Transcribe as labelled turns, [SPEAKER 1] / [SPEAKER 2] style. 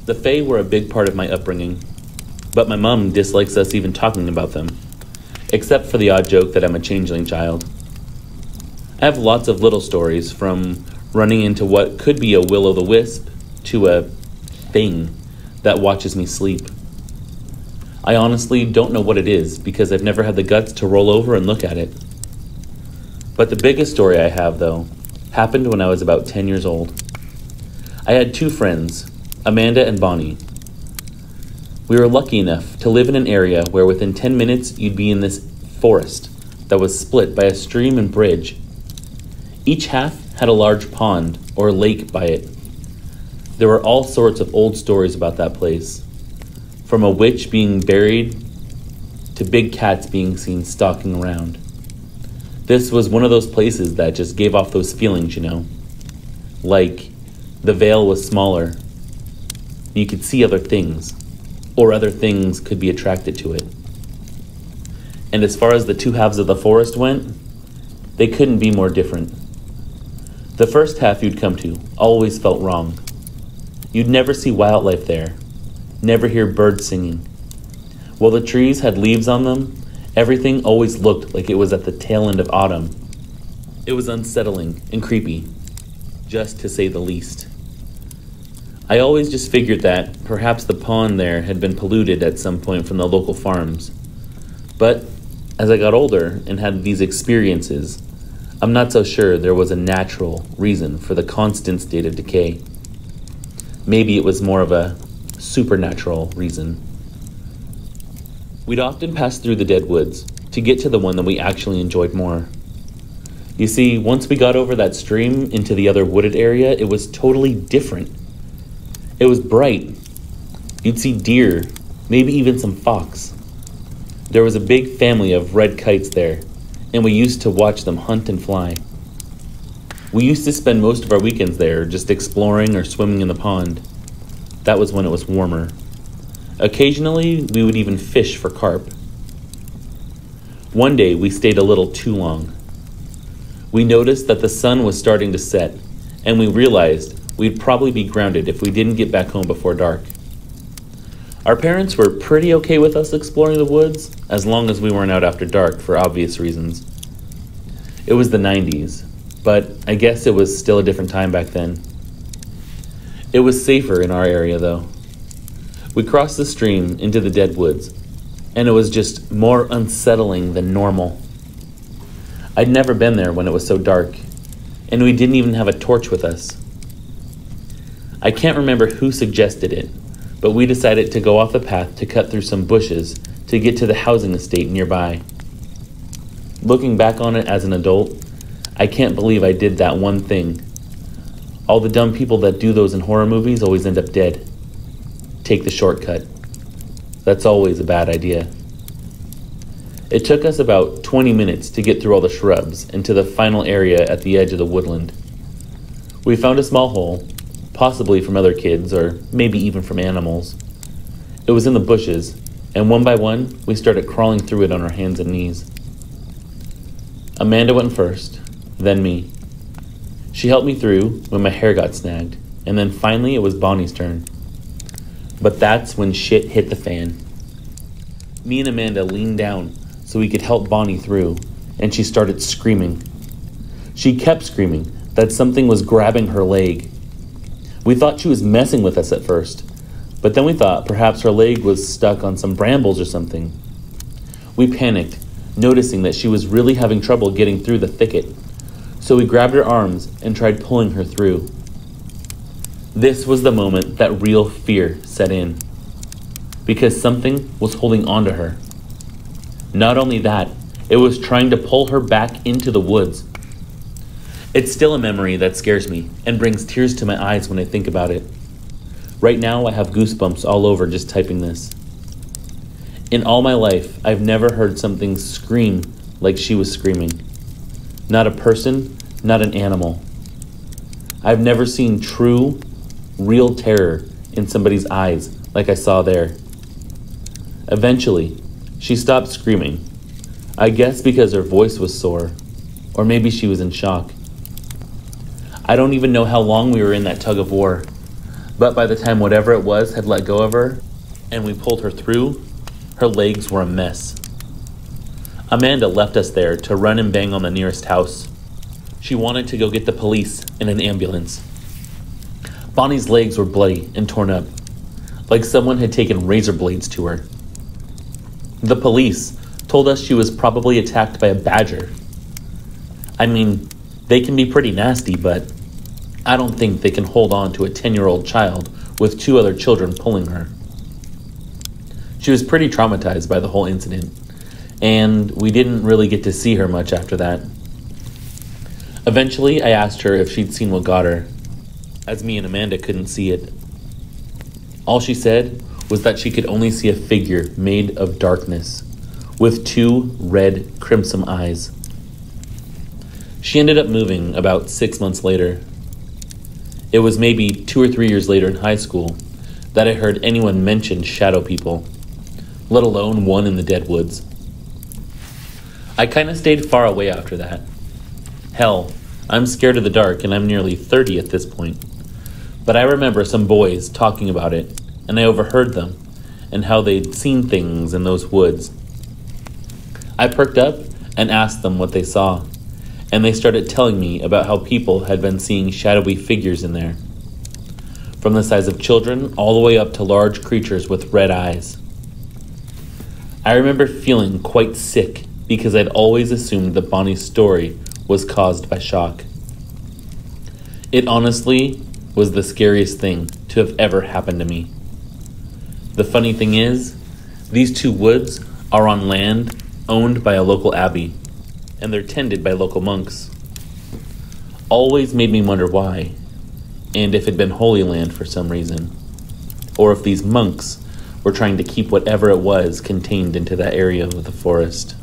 [SPEAKER 1] The Fae were a big part of my upbringing, but my mom dislikes us even talking about them, except for the odd joke that I'm a changeling child. I have lots of little stories, from running into what could be a will-o'-the-wisp to a thing that watches me sleep. I honestly don't know what it is because I've never had the guts to roll over and look at it. But the biggest story I have, though, happened when I was about 10 years old. I had two friends, Amanda and Bonnie. We were lucky enough to live in an area where within 10 minutes you'd be in this forest that was split by a stream and bridge. Each half had a large pond or lake by it. There were all sorts of old stories about that place, from a witch being buried to big cats being seen stalking around. This was one of those places that just gave off those feelings, you know. Like the veil was smaller. You could see other things, or other things could be attracted to it. And as far as the two halves of the forest went, they couldn't be more different. The first half you'd come to always felt wrong. You'd never see wildlife there, never hear birds singing. While the trees had leaves on them, everything always looked like it was at the tail end of autumn. It was unsettling and creepy, just to say the least. I always just figured that perhaps the pond there had been polluted at some point from the local farms. But as I got older and had these experiences, I'm not so sure there was a natural reason for the constant state of decay. Maybe it was more of a supernatural reason. We'd often pass through the dead woods to get to the one that we actually enjoyed more. You see, once we got over that stream into the other wooded area, it was totally different. It was bright. You'd see deer, maybe even some fox. There was a big family of red kites there, and we used to watch them hunt and fly. We used to spend most of our weekends there just exploring or swimming in the pond. That was when it was warmer. Occasionally, we would even fish for carp. One day, we stayed a little too long. We noticed that the sun was starting to set, and we realized we'd probably be grounded if we didn't get back home before dark. Our parents were pretty okay with us exploring the woods, as long as we weren't out after dark for obvious reasons. It was the 90s, but I guess it was still a different time back then. It was safer in our area, though. We crossed the stream into the dead woods, and it was just more unsettling than normal. I'd never been there when it was so dark, and we didn't even have a torch with us. I can't remember who suggested it, but we decided to go off the path to cut through some bushes to get to the housing estate nearby. Looking back on it as an adult, I can't believe I did that one thing. All the dumb people that do those in horror movies always end up dead. Take the shortcut. That's always a bad idea. It took us about 20 minutes to get through all the shrubs and to the final area at the edge of the woodland. We found a small hole, possibly from other kids or maybe even from animals. It was in the bushes, and one by one, we started crawling through it on our hands and knees. Amanda went first, then me. She helped me through when my hair got snagged, and then finally it was Bonnie's turn. But that's when shit hit the fan. Me and Amanda leaned down so we could help Bonnie through, and she started screaming. She kept screaming that something was grabbing her leg. We thought she was messing with us at first, but then we thought perhaps her leg was stuck on some brambles or something. We panicked, noticing that she was really having trouble getting through the thicket, so we grabbed her arms and tried pulling her through. This was the moment that real fear set in, because something was holding on to her. Not only that, it was trying to pull her back into the woods. It's still a memory that scares me and brings tears to my eyes when I think about it. Right now, I have goosebumps all over just typing this. In all my life, I've never heard something scream like she was screaming. Not a person, not an animal. I've never seen true, real terror in somebody's eyes like I saw there. Eventually, she stopped screaming. I guess because her voice was sore, or maybe she was in shock. I don't even know how long we were in that tug of war. But by the time whatever it was had let go of her, and we pulled her through, her legs were a mess. Amanda left us there to run and bang on the nearest house. She wanted to go get the police in an ambulance. Bonnie's legs were bloody and torn up, like someone had taken razor blades to her. The police told us she was probably attacked by a badger. I mean, they can be pretty nasty, but I don't think they can hold on to a 10-year-old child with 2 other children pulling her. She was pretty traumatized by the whole incident, and we didn't really get to see her much after that. Eventually, I asked her if she'd seen what got her, as me and Amanda couldn't see it. All she said was that she could only see a figure made of darkness, with 2 red crimson eyes. She ended up moving about 6 months later. It was maybe 2 or 3 years later in high school that I heard anyone mention shadow people, let alone one in the dead woods. I kind of stayed far away after that. Hell, I'm scared of the dark and I'm nearly 30 at this point. But I remember some boys talking about it, and I overheard them and how they'd seen things in those woods. I perked up and asked them what they saw, and they started telling me about how people had been seeing shadowy figures in there, from the size of children all the way up to large creatures with red eyes. I remember feeling quite sick because I'd always assumed that Bonnie's story was caused by shock. It honestly was the scariest thing to have ever happened to me. The funny thing is, these 2 woods are on land owned by a local abbey, and they're tended by local monks. Always made me wonder why, and if it'd been Holy Land for some reason, or if these monks were trying to keep whatever it was contained into that area of the forest.